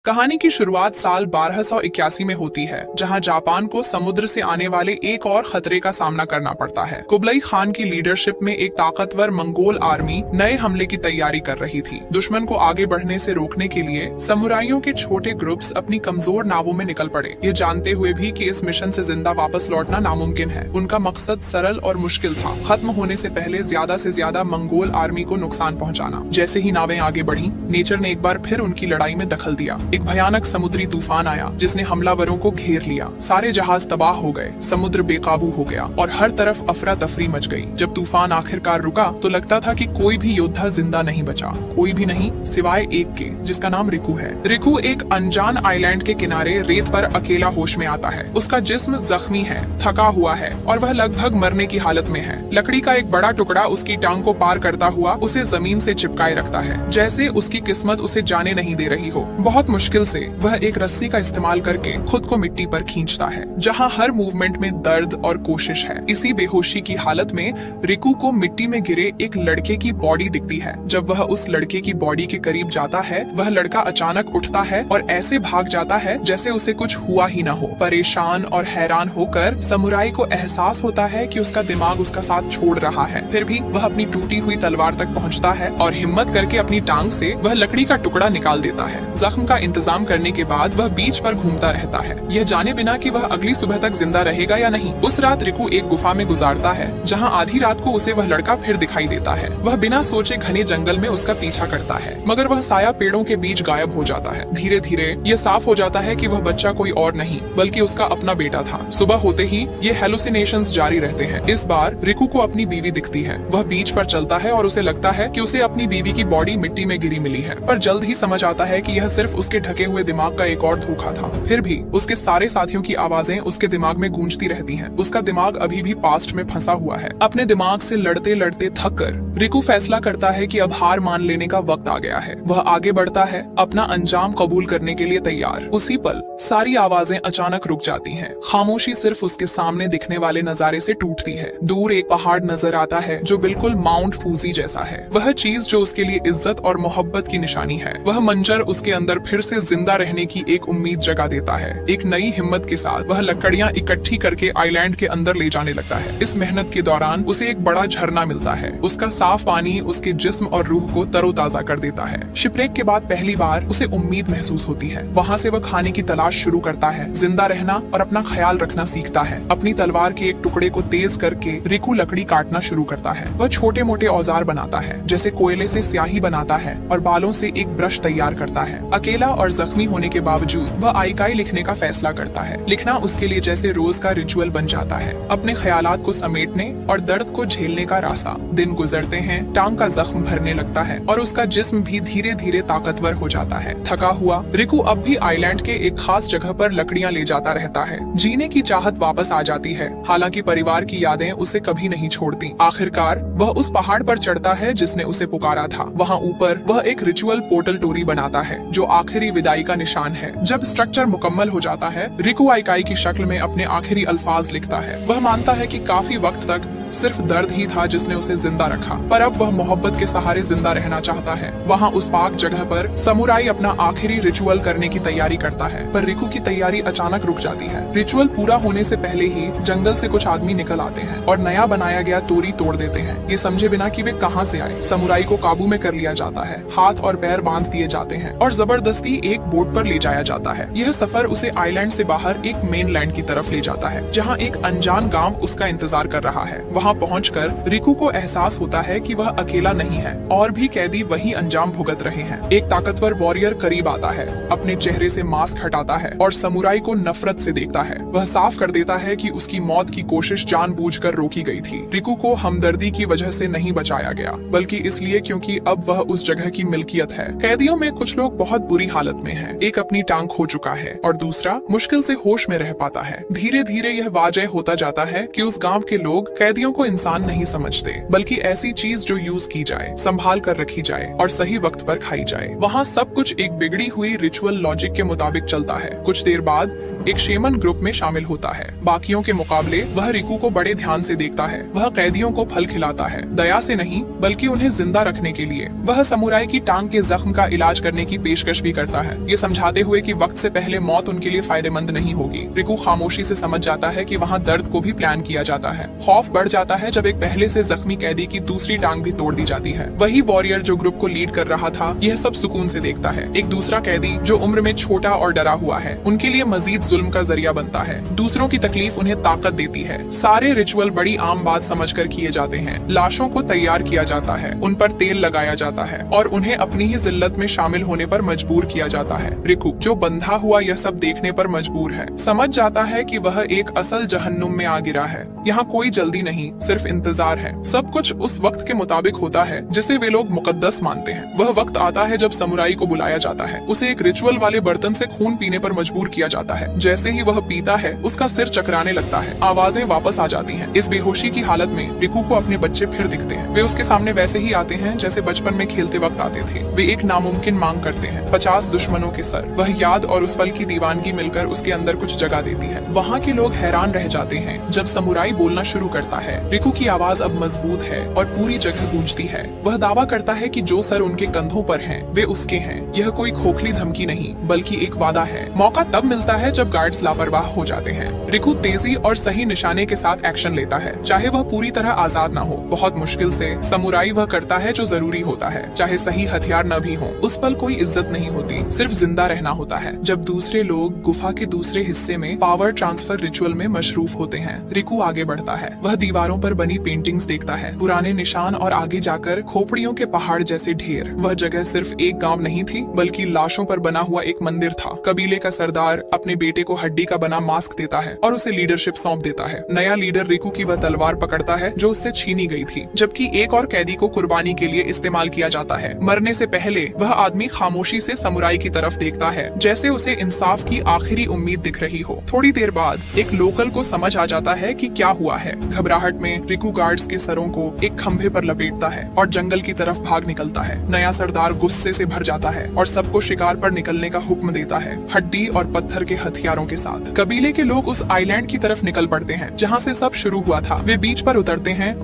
कहानी की शुरुआत साल 1281 में होती है, जहां जापान को समुद्र से आने वाले एक और खतरे का सामना करना पड़ता है। कुबलाई खान की लीडरशिप में एक ताकतवर मंगोल आर्मी नए हमले की तैयारी कर रही थी। दुश्मन को आगे बढ़ने से रोकने के लिए समुराइयों के छोटे ग्रुप्स अपनी कमजोर नावों में निकल पड़े, ये जानते हुए भी कि इस मिशन से जिंदा वापस लौटना नामुमकिन है। उनका मकसद सरल और मुश्किल था, खत्म होने से पहले ज्यादा से ज्यादा मंगोल आर्मी को नुकसान पहुंचाना। जैसे ही नावें आगे बढ़ी, नेचर ने एक बार फिर उनकी लड़ाई में दखल दिया। एक भयानक समुद्री तूफान आया जिसने हमलावरों को घेर लिया। सारे जहाज तबाह हो गए, समुद्र बेकाबू हो गया और हर तरफ अफरा तफरी मच गई। जब तूफान आखिरकार रुका तो लगता था कि कोई भी योद्धा जिंदा नहीं बचा, कोई भी नहीं सिवाय एक के, जिसका नाम रिकू है। रिकू एक अनजान आइलैंड के किनारे रेत पर अकेला होश में आता है। उसका जिस्म जख्मी है, थका हुआ है और वह लगभग मरने की हालत में है। लकड़ी का एक बड़ा टुकड़ा उसकी टांग को पार करता हुआ उसे जमीन से चिपकाए रखता है, जैसे उसकी किस्मत उसे जाने नहीं दे रही हो। बहुत मुश्किल से वह एक रस्सी का इस्तेमाल करके खुद को मिट्टी पर खींचता है, जहां हर मूवमेंट में दर्द और कोशिश है। इसी बेहोशी की हालत में रिकू को मिट्टी में गिरे एक लड़के की बॉडी दिखती है। जब वह उस लड़के की बॉडी के करीब जाता है, वह लड़का अचानक उठता है और ऐसे भाग जाता है जैसे उसे कुछ हुआ ही न हो। परेशान और हैरान होकर समुराई को एहसास होता है कि उसका दिमाग उसका साथ छोड़ रहा है। फिर भी वह अपनी टूटी हुई तलवार तक पहुंचता है और हिम्मत करके अपनी टांग से वह लकड़ी का टुकड़ा निकाल देता है। जख्म का इंतजाम करने के बाद वह बीच पर घूमता रहता है, यह जाने बिना कि वह अगली सुबह तक जिंदा रहेगा या नहीं। उस रात रिकू एक गुफा में गुजारता है, जहां आधी रात को उसे वह लड़का फिर दिखाई देता है। वह बिना सोचे घने जंगल में उसका पीछा करता है, मगर वह साया पेड़ों के बीच गायब हो जाता है। धीरे धीरे ये साफ हो जाता है कि वह बच्चा कोई और नहीं बल्कि उसका अपना बेटा था। सुबह होते ही ये हेलुसिनेशंस जारी रहते हैं। इस बार रिकू को अपनी बीवी दिखती है। वह बीच पर चलता है और उसे लगता है कि उसे अपनी बीवी की बॉडी मिट्टी में गिरी मिली है, पर जल्द ही समझ आता है कि यह सिर्फ उसके ढके हुए दिमाग का एक और धोखा था। फिर भी उसके सारे साथियों की आवाजें उसके दिमाग में गूंजती रहती हैं। उसका दिमाग अभी भी पास्ट में फंसा हुआ है। अपने दिमाग से लड़ते लड़ते थक कर रिकू फैसला करता है कि अब हार मान लेने का वक्त आ गया है। वह आगे बढ़ता है, अपना अंजाम कबूल करने के लिए तैयार। उसी पल सारी आवाजें अचानक रुक जाती हैं। खामोशी सिर्फ उसके सामने दिखने वाले नजारे से टूटती है। दूर एक पहाड़ नजर आता है जो बिल्कुल माउंट फूजी जैसा है। वह चीज जो उसके लिए इज्जत और मोहब्बत की निशानी है। वह मंजर उसके अंदर फिर से जिंदा रहने की एक उम्मीद जगा देता है। एक नई हिम्मत के साथ वह लकड़ियां इकट्ठी करके आइलैंड के अंदर ले जाने लगता है। इस मेहनत के दौरान उसे एक बड़ा झरना मिलता है। उसका साफ पानी उसके जिस्म और रूह को तरोताजा कर देता है। शिपरेक के बाद पहली बार उसे उम्मीद महसूस होती है। वहाँ से वह खाने की तलाश शुरू करता है, जिंदा रहना और अपना ख्याल रखना सीखता है। अपनी तलवार के एक टुकड़े को तेज करके रिकू लकड़ी काटना शुरू करता है। वह छोटे मोटे औजार बनाता है, जैसे कोयले से स्याही बनाता है और बालों से एक ब्रश तैयार करता है। अकेला और जख्मी होने के बावजूद वह आइकाई लिखने का फैसला करता है। लिखना उसके लिए जैसे रोज का रिचुअल बन जाता है, अपने ख्यालात को समेटने और दर्द को झेलने का रास्ता। दिन गुजरते हैं, टांग का जख्म भरने लगता है और उसका जिस्म भी धीरे धीरे ताकतवर हो जाता है। थका हुआ रिकू अब भी आइलैंड के एक खास जगह पर लकड़ियां ले जाता रहता है। जीने की चाहत वापस आ जाती है, हालांकि परिवार की यादें उसे कभी नहीं छोड़ती। आखिरकार वह उस पहाड़ पर चढ़ता है जिसने उसे पुकारा था। वहाँ ऊपर वह एक रिचुअल पोर्टल टोरी बनाता है जो आखिरी विदाई का निशान है। जब स्ट्रक्चर मुकम्मल हो जाता है, रिकू आइकाई की शक्ल में अपने आखिरी अल्फाज लिखता है। वह मानता है कि काफी वक्त तक सिर्फ दर्द ही था जिसने उसे जिंदा रखा, पर अब वह मोहब्बत के सहारे जिंदा रहना चाहता है। वहाँ उस पाक जगह पर समुराई अपना आखिरी रिचुअल करने की तैयारी करता है, पर रिकू की तैयारी अचानक रुक जाती है। रिचुअल पूरा होने से पहले ही जंगल से कुछ आदमी निकल आते हैं और नया बनाया गया तोरी तोड़ देते हैं, ये समझे बिना कि वे कहाँ से आए। समुराई को काबू में कर लिया जाता है, हाथ और पैर बांध दिए जाते हैं और जबरदस्ती एक बोट पर ले जाया जाता है। यह सफर उसे आइलैंड से बाहर एक मेन लैंड की तरफ ले जाता है, जहाँ एक अनजान गाँव उसका इंतजार कर रहा है। वहाँ पहुंचकर रिकू को एहसास होता है कि वह अकेला नहीं है, और भी कैदी वही अंजाम भुगत रहे हैं। एक ताकतवर वॉरियर करीब आता है, अपने चेहरे से मास्क हटाता है और समुराई को नफरत से देखता है। वह साफ कर देता है कि उसकी मौत की कोशिश जानबूझकर रोकी गई थी। रिकू को हमदर्दी की वजह से नहीं बचाया गया, बल्कि इसलिए क्योंकि अब वह उस जगह की मिल्कियत है। कैदियों में कुछ लोग बहुत बुरी हालत में हैं। एक अपनी टांग खो चुका है और दूसरा मुश्किल से होश में रह पाता है। धीरे धीरे यह वाजह होता जाता है कि उस गाँव के लोग कैदियों लड़कियों को इंसान नहीं समझते, बल्कि ऐसी चीज जो यूज की जाए, संभाल कर रखी जाए और सही वक्त पर खाई जाए। वहाँ सब कुछ एक बिगड़ी हुई रिचुअल लॉजिक के मुताबिक चलता है। कुछ देर बाद एक शेमन ग्रुप में शामिल होता है। बाकियों के मुकाबले वह रिकू को बड़े ध्यान से देखता है। वह कैदियों को फल खिलाता है, दया से नहीं बल्कि उन्हें जिंदा रखने के लिए। वह समुराई की टांग के जख्म का इलाज करने की पेशकश भी करता है, ये समझाते हुए कि वक्त से पहले मौत उनके लिए फायदेमंद नहीं होगी। रिकू खामोशी से समझ जाता है कि वहाँ दर्द को भी प्लान किया जाता है। खौफ बढ़ जाता है जब एक पहले से जख्मी कैदी की दूसरी टांग भी तोड़ दी जाती है। वही वॉरियर जो ग्रुप को लीड कर रहा था यह सब सुकून से देखता है। एक दूसरा कैदी जो उम्र में छोटा और डरा हुआ है, उनके लिए मजीद जुल्म का जरिया बनता है। दूसरों की तकलीफ उन्हें ताकत देती है। सारे रिचुअल बड़ी आम बात समझकर किए जाते हैं। लाशों को तैयार किया जाता है, उन पर तेल लगाया जाता है और उन्हें अपनी ही जिल्लत में शामिल होने पर मजबूर किया जाता है। रिकू जो बंधा हुआ यह सब देखने पर मजबूर है, समझ जाता है कि वह एक असल जहन्नुम में आ गिरा है। यहाँ कोई जल्दी नहीं, सिर्फ इंतजार है। सब कुछ उस वक्त के मुताबिक होता है जिसे वे लोग मुकद्दस मानते हैं। वह वक्त आता है जब समुराई को बुलाया जाता है। उसे एक रिचुअल वाले बर्तन से खून पीने पर मजबूर किया जाता है। जैसे ही वह पीता है उसका सिर चकराने लगता है, आवाजें वापस आ जाती हैं। इस बेहोशी की हालत में रिकू को अपने बच्चे फिर दिखते हैं। वे उसके सामने वैसे ही आते हैं जैसे बचपन में खेलते वक्त आते थे। वे एक नामुमकिन मांग करते हैं, 50 दुश्मनों के सर। वह याद और उस पल की दीवानगी मिलकर उसके अंदर कुछ जगह देती है। वहाँ के लोग हैरान रह जाते हैं जब समुराई बोलना शुरू करता है। रिकू की आवाज अब मजबूत है और पूरी जगह गूंजती है। वह दावा करता है कि जो सर उनके कंधों पर हैं, वे उसके हैं। यह कोई खोखली धमकी नहीं बल्कि एक वादा है। मौका तब मिलता है जब गार्ड्स लापरवाह हो जाते हैं। रिकू तेजी और सही निशाने के साथ एक्शन लेता है, चाहे वह पूरी तरह आजाद न हो। बहुत मुश्किल से समुराई वह करता है जो जरूरी होता है, चाहे सही हथियार न भी हो। उस पल कोई इज्जत नहीं होती, सिर्फ जिंदा रहना होता है। जब दूसरे लोग गुफा के दूसरे हिस्से में पावर ट्रांसफर रिचुअल में मशरूफ होते हैं, रिकू आगे बढ़ता है। वह दीवारों पर बनी पेंटिंग्स देखता है, पुराने निशान और आगे जाकर खोपड़ियों के पहाड़ जैसे ढेर। वह जगह सिर्फ एक गांव नहीं थी बल्कि लाशों पर बना हुआ एक मंदिर था। कबीले का सरदार अपने बेटे को हड्डी का बना मास्क देता है और उसे लीडरशिप सौंप देता है। नया लीडर रिकू की वह तलवार पकड़ता है जो उससे छीनी गई थी, जबकि एक और कैदी को कुर्बानी के लिए इस्तेमाल किया जाता है। मरने से पहले वह आदमी खामोशी से समुराई की तरफ देखता है, जैसे उसे इंसाफ की आखिरी उम्मीद दिख रही हो। थोड़ी देर बाद एक लोकल को समझ आ जाता है कि क्या हुआ है। घबराहट में रिकू गार्ड्स के सरों को एक खंभे पर लपेटता है और जंगल की तरफ भाग निकलता है। नया सरदार गुस्से से भर जाता है और सबको शिकार पर निकलने का हुक्म देता है, हड्डी और पत्थर के हथियारों के साथ। कबीले के लोग उस आइलैंड की तरफ निकल पड़ते हैं जहाँ से सब शुरू हुआ था। वे बीच पर उतरते हैं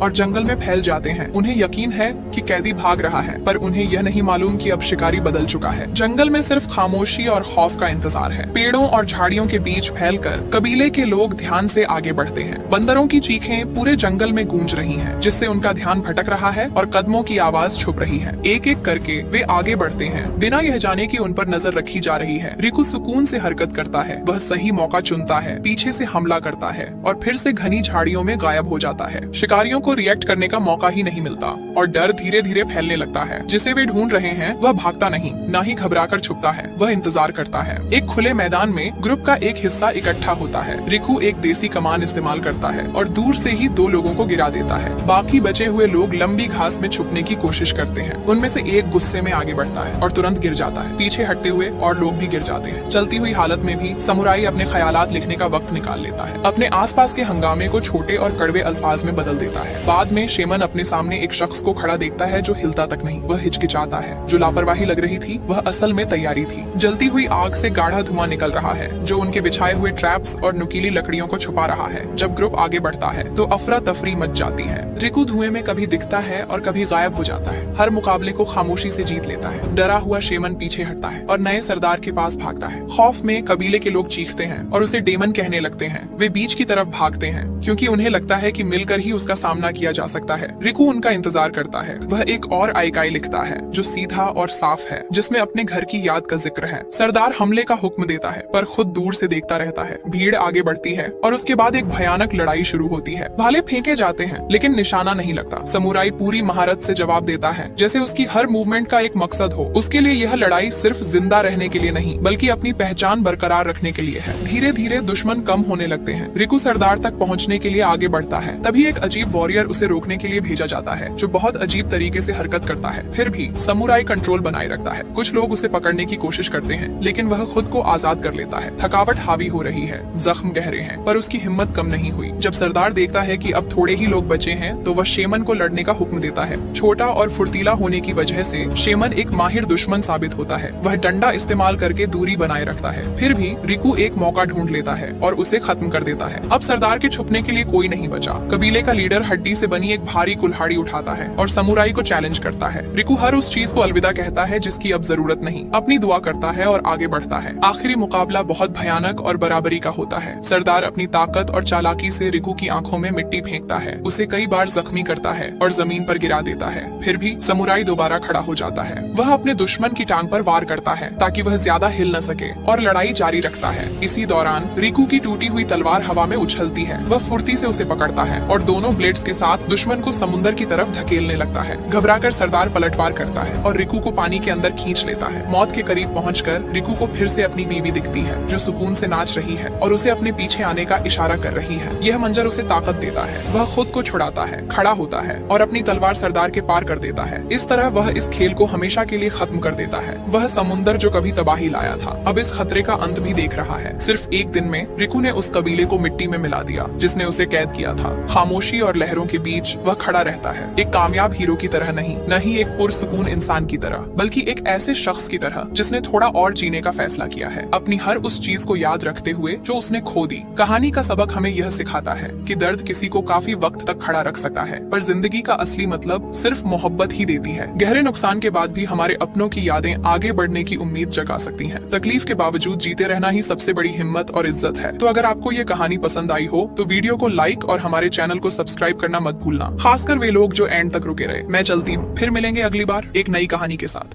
और जंगल में फैल जाते हैं। उन्हें यकीन है कि कैदी भाग रहा है, पर उन्हें यह नहीं मालूम कि अब शिकारी बदल चुका है। जंगल में सिर्फ खामोशी और खौफ का इंतजार है। पेड़ों और झाड़ियों के बीच फैलकर कबीले के लोग ध्यान से आगे बढ़ते हैं। बंदरों की चीखें पूरे जंगल में गूंज रही हैं, जिससे उनका ध्यान भटक रहा है और कदमों की आवाज छुप रही है। एक एक करके वे आगे बढ़ते हैं, बिना यह जाने कि उन पर नजर रखी जा रही है। रिकू सुकून से हरकत करता है। वह सही मौका चुनता है, पीछे से हमला करता है और फिर से घनी झाड़ियों में गायब हो जाता है। शिकारियों को रिएक्ट करने का मौका ही नहीं मिलता और डर धीरे धीरे फैलने लगता है। जिसे वे ढूंढ रहे हैं वह भागता नहीं, न ही घबराकर छुपता है, वह इंतजार करता है। एक खुले मैदान में ग्रुप का एक हिस्सा इकट्ठा होता है। रिकू एक देसी कमान इस्तेमाल करता है और दूर से ही 2 लोगों को गिरा देता है। बाकी बचे हुए लोग लंबी घास में छुपने की कोशिश करते हैं। उनमें से एक गुस्से में आगे बढ़ता है और तुरंत गिर जाता है। पीछे हटते हुए और लोग भी गिर जाते हैं। चलती हुई हालत में भी समुराई अपने ख्यालात लिखने का वक्त निकाल लेता है। अपने आसपास के हंगामे को छोटे और कड़वे अल्फाज में बदल देता है। बाद में शेमन अपने सामने एक शख्स को खड़ा देखता है जो हिलता तक नहीं। वह हिचकिचाता है। जो लापरवाही लग रही थी वह असल में तैयारी थी। जलती हुई आग से गाढ़ा धुआं निकल रहा है जो उनके बिछाए हुए ट्रैप्स और नुकीली लकड़ियों को छुपा रहा है। जब ग्रुप आगे बढ़ता है तो अफरा तफरी मच जाती है। रिकू धुएं में कभी दिखता है और कभी गायब हो जाता है। हर मुकाबले को खामोशी से जीत लेता है। डरा हुआ शेमन पीछे हटता है और नए सरदार के पास भागता है। खौफ में कबीले के लोग चीखते हैं और उसे डेमन कहने लगते हैं। वे बीच की तरफ भागते हैं क्योंकि उन्हें लगता है कि मिलकर ही उसका सामना किया जा सकता है। रिकू उनका इंतजार करता है। वह एक और आइकाई लिखता है जो सीधा और साफ है, जिसमें अपने घर की याद का जिक्र है। सरदार हमले का हुक्म देता है पर खुद दूर से देखता रहता है। भीड़ आगे बढ़ती है और उसके बाद एक भयानक लड़ाई शुरू होती है। भाले फेंके जाते हैं लेकिन निशाना नहीं लगता। समुराई पूरी महारत से जवाब देता है, जैसे उसकी हर मूवमेंट का एक मकसद हो। उसके लिए यह लड़ाई सिर्फ जिंदा रहने के लिए नहीं बल्कि अपनी पहचान बरकरार रखने के लिए है। धीरे धीरे दुश्मन कम होने लगते हैं। रिकू सरदार तक पहुँचने के लिए आगे बढ़ता है। तभी एक अजीब वॉरियर वॉरियर उसे रोकने के लिए भेजा जाता है, जो बहुत अजीब तरीके से हरकत करता है। फिर भी समुराई कंट्रोल बनाए रखता है। कुछ लोग उसे पकड़ने की कोशिश करते हैं, लेकिन वह खुद को आजाद कर लेता है। थकावट हावी हो रही है, जख्म गहरे हैं, पर उसकी हिम्मत कम नहीं हुई। जब सरदार देखता है कि अब थोड़े ही लोग बचे हैं, तो वह शेमन को लड़ने का हुक्म देता है। छोटा और फुर्तीला होने की वजह से शेमन एक माहिर दुश्मन साबित होता है। वह डंडा इस्तेमाल करके दूरी बनाए रखता है। फिर भी रिकू एक मौका ढूंढ लेता है और उसे खत्म कर देता है। अब सरदार के छुपने के लिए कोई नहीं बचा। कबीले का लीडर हड्डी से बनी एक भारी कुल्हाड़ी उठाता है और समुराई को चैलेंज करता है। रिकू हर उस चीज को अलविदा कहता है जिसकी अब जरूरत नहीं, अपनी दुआ करता है और आगे बढ़ता है। आखिरी मुकाबला बहुत भयानक और बराबरी का होता है। सरदार अपनी ताकत और चालाकी से रिकू की आंखों में मिट्टी फेंकता है, उसे कई बार जख्मी करता है और जमीन पर गिरा देता है। फिर भी समुराई दोबारा खड़ा हो जाता है। वह अपने दुश्मन की टांग पर वार करता है ताकि वह ज्यादा हिल न सके और लड़ाई जारी रखता है। इसी दौरान रिकू की टूटी हुई तलवार हवा में उछलती है। वह फुर्ती से उसे पकड़ता है और दोनों ब्लेड्स के साथ दुश्मन को समुद्र की तरफ धकेलने लगता है। घबराकर सरदार पलटवार करता है और रिकू को पानी के अंदर खींच लेता है। मौत के करीब पहुंचकर रिकू को फिर से अपनी बीवी दिखती है, जो सुकून से नाच रही है और उसे अपने पीछे आने का इशारा कर रही है। यह मंजर उसे ताकत देता है। वह खुद को छुड़ाता है, खड़ा होता है और अपनी तलवार सरदार के पार कर देता है। इस तरह वह इस खेल को हमेशा के लिए खत्म कर देता है। वह समुंदर जो कभी तबाही लाया था, अब इस खतरे का अंत भी देख रहा है। सिर्फ एक दिन में रिकू ने उस कबीले को मिट्टी में मिला दिया जिसने उसे कैद किया था। खामोशी और लहरों के बीच वह खड़ा रहता है, एक कामयाब हीरो की तरह नहीं, न ही एक पुरसुकून इंसान की तरह, बल्कि एक ऐसे शख्स की तरह जिसने थोड़ा और जीने का फैसला किया है, अपनी हर उस चीज को याद रखते हुए जो उसने खो दी। कहानी का सबक हमें यह सिखाता है कि दर्द किसी को काफी वक्त तक खड़ा रख सकता है, पर जिंदगी का असली मतलब सिर्फ मोहब्बत ही देती है। गहरे नुकसान के बाद भी हमारे अपनों की यादें आगे बढ़ने की उम्मीद जगा सकती हैं। तकलीफ के बावजूद जीते रहना ही सबसे बड़ी हिम्मत और इज्जत है। तो अगर आपको ये कहानी पसंद आई हो तो वीडियो को लाइक और हमारे चैनल को सब्सक्राइब करना मत भूलना, खासकर वे लोग जो एंड तक रुके रहे। मैं चलती हूँ, फिर मिलेंगे अगली बार एक नई कहानी के साथ।